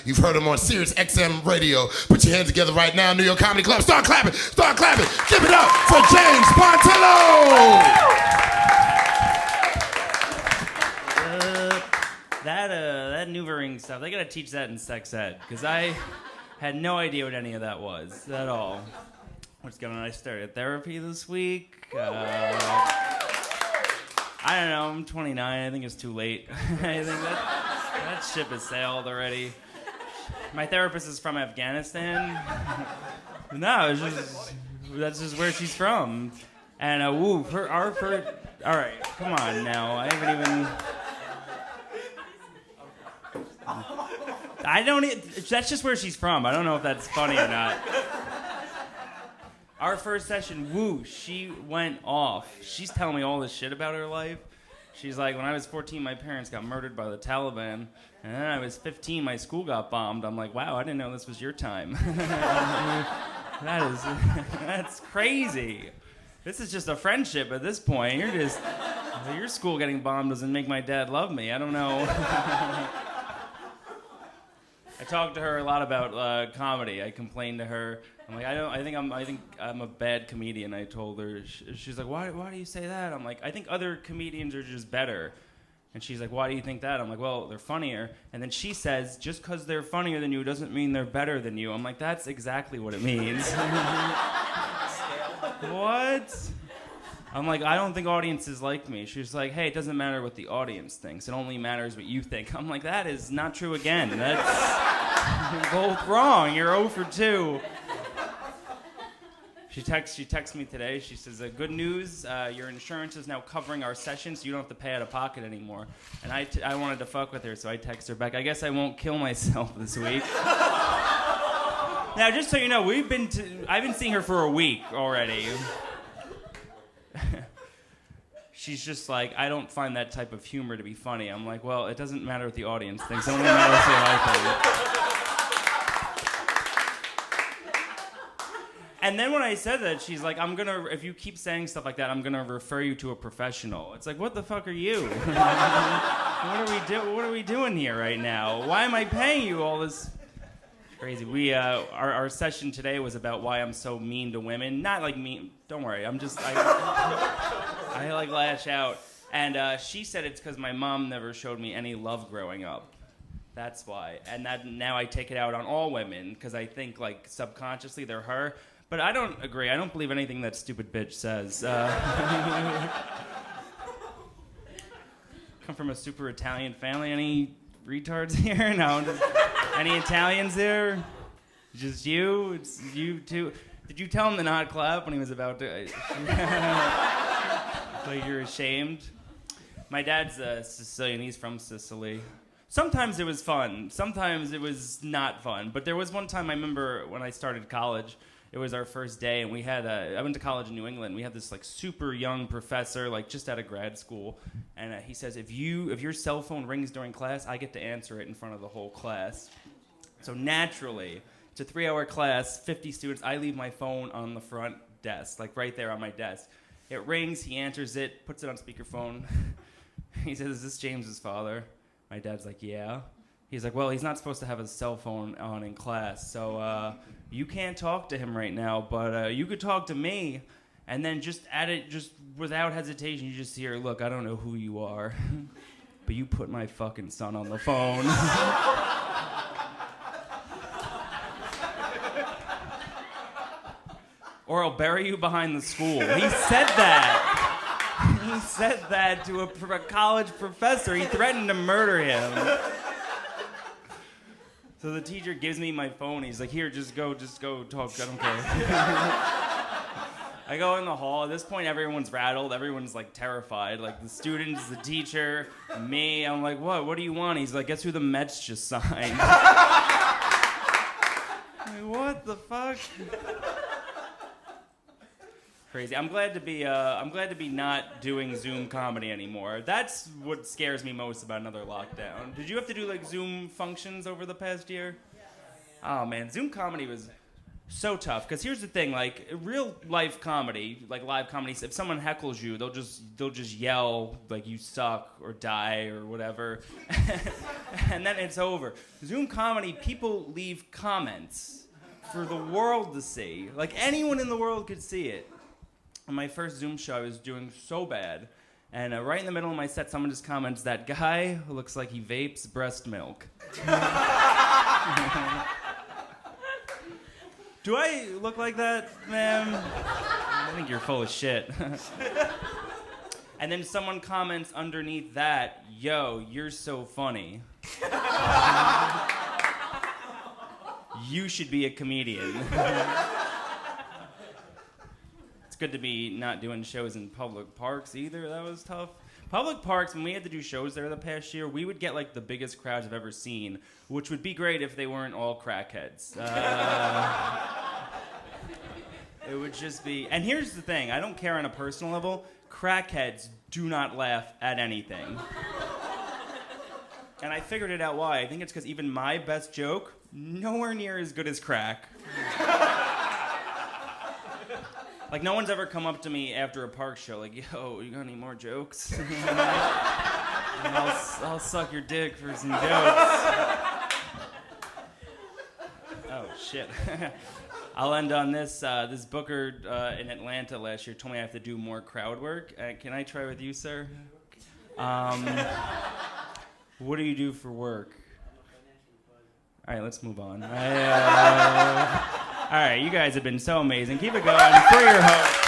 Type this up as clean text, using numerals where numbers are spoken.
You've heard him on Sirius XM Radio. Put your hands together right now, New York Comedy Club. Start clapping, start clapping. Give it up for James Pontillo. That maneuvering stuff, they gotta teach that in sex ed, because I had no idea what any of that was at all. What's going on? I started therapy this week. I don't know, I'm 29, I think it's too late. I think that ship has sailed already. My therapist is from Afghanistan. No, that's just where she's from. And all right, come on now, I haven't even... That's just where she's from. I don't know if that's funny or not. Our first session, she went off. She's telling me all this shit about her life. She's like, when I was 14, my parents got murdered by the Taliban. And then I was 15, my school got bombed. I'm like, wow, I didn't know this was your time. That's crazy. This is just a friendship at this point. Your school getting bombed doesn't make my dad love me. I don't know. I talked to her a lot about comedy. I complained to her. I'm like, I think I'm a bad comedian. I told her. She's like, why do you say that? I'm like, I think other comedians are just better. And she's like, why do you think that? I'm like, well, they're funnier. And then she says, just because they're funnier than you doesn't mean they're better than you. I'm like, that's exactly what it means. What? I'm like, I don't think audiences like me. She's like, hey, it doesn't matter what the audience thinks. It only matters what you think. I'm like, that is not true again. That's both wrong. You're 0 for 2. She texts me today. She says, good news, your insurance is now covering our sessions, so you don't have to pay out of pocket anymore. And I wanted to fuck with her, so I text her back. I guess I won't kill myself this week. Now, just so you know, I've been seeing her for a week already. She's just like, I don't find that type of humor to be funny. I'm like, well, it doesn't matter what the audience thinks. It only matters what I think. And then when I said that, she's like, if you keep saying stuff like that, I'm going to refer you to a professional. It's like, what the fuck are you? What are we doing here right now? Why am I paying you all this? Crazy. Our session today was about why I'm so mean to women. Not like mean. Don't worry. I like lash out. And she said it's because my mom never showed me any love growing up. That's why. And that now I take it out on all women because I think like subconsciously they're her. But I don't agree. I don't believe anything that stupid bitch says. Come from a super Italian family. Any retards here? No. Any Italians there? Just you? It's you too. Did you tell him to not clap when he was about to? Like you're ashamed. My dad's Sicilian. He's from Sicily. Sometimes it was fun. Sometimes it was not fun. But there was one time I remember when I started college. It was our first day, and we had I went to college in New England. We had this like super young professor, like just out of grad school, and he says, if your cell phone rings during class, I get to answer it in front of the whole class. So naturally, it's a 3-hour class, 50 students. I leave my phone on the front desk, like right there on my desk. It rings, he answers it, puts it on speakerphone. He says, is this James's father? My dad's like, yeah. He's like, well, he's not supposed to have his cell phone on in class, so you can't talk to him right now, but you could talk to me. And then just without hesitation, you just hear, look, I don't know who you are, but you put my fucking son on the phone. Or I'll bury you behind the school. He said that. He said that to a college professor. He threatened to murder him. So the teacher gives me my phone. He's like, here, just go talk. I don't care. I go in the hall. At this point, everyone's rattled. Everyone's like terrified. Like the students, the teacher, me. I'm like, what do you want? He's like, guess who the Mets just signed? I'm like, what the fuck? Crazy. I'm glad to be not doing Zoom comedy anymore. That's what scares me most about another lockdown. Did you have to do like Zoom functions over the past year? Oh man, Zoom comedy was So tough, because here's the thing, like real life comedy, like live comedy, if someone heckles you, they'll just yell like you suck or die or whatever, and then it's over. Zoom comedy, people leave comments for the world to see. Like anyone in the world could see it. On my first Zoom show, I was doing so bad, and right in the middle of my set, someone just comments, "That guy looks like he vapes breast milk." Do I look like that, ma'am? I think you're full of shit. And then someone comments underneath that, "Yo, you're so funny. You should be a comedian." It's good to be not doing shows in public parks either. That was tough. Public parks, when we had to do shows there the past year, we would get like the biggest crowds I've ever seen, which would be great if they weren't all crackheads. It would just be... And here's the thing, I don't care on a personal level, crackheads do not laugh at anything. And I figured it out why. I think it's because even my best joke, nowhere near as good as crack. Like, no one's ever come up to me after a park show like, "Yo, you got any more jokes?" I'll suck your dick for some jokes. Oh, shit. I'll end on this. This booker in Atlanta last year told me I have to do more crowd work. Can I try with you, sir? What do you do for work? All right, let's move on. All right, you guys have been so amazing. Keep it going. For your host.